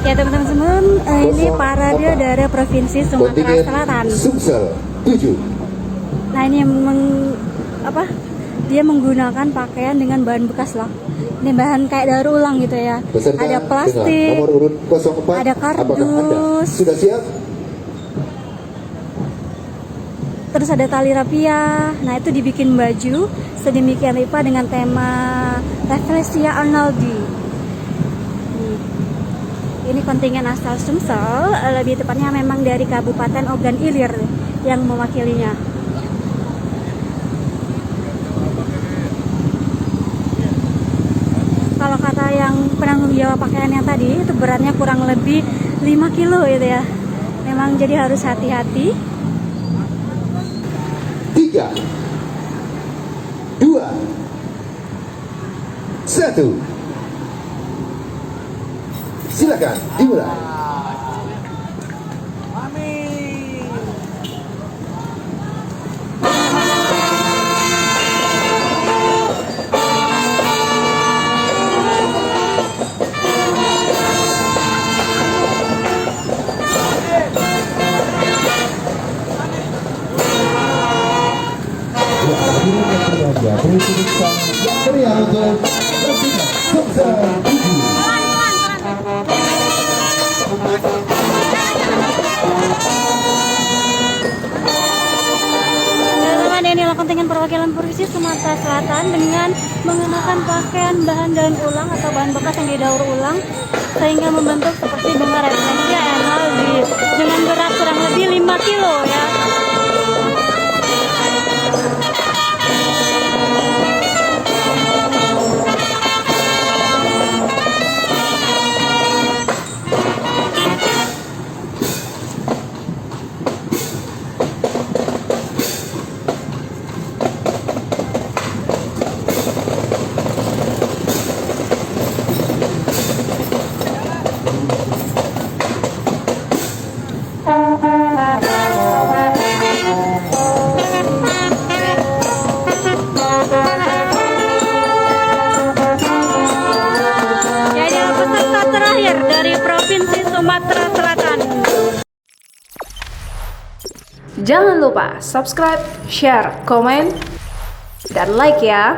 Ya teman-teman, ini parade dari Provinsi Sumatera Selatan. Sumsel 7. Nah ini dia menggunakan pakaian dengan bahan bekas loh. Ini bahan kayak daur ulang gitu ya. Beserta ada plastik, nomor urut 04. ada kardus, sudah siap? terus ada tali rapia. Nah itu dibikin baju sedemikian rupa dengan tema Rafflesia Arnoldi. Ini kontingen asal Sumsel, lebih tepatnya memang dari Kabupaten Ogan Ilir yang mewakilinya. Kalau kata yang penanggung jawab pakaiannya tadi, itu beratnya kurang lebih 5 kilo gitu ya. Memang jadi harus hati-hati. 3, 2, 1. Silakan dimulai. Inilah kontingen perwakilan Provinsi Sumatera Selatan dengan mengenakan pakaian bahan daur ulang atau bahan bekas yang didaur ulang sehingga membentuk seperti bunga Rafflesia Arnoldi dengan berat kurang lebih 5 kilo ya. Dari Provinsi Sumatera Selatan. Jangan lupa subscribe, share, komen, dan like ya.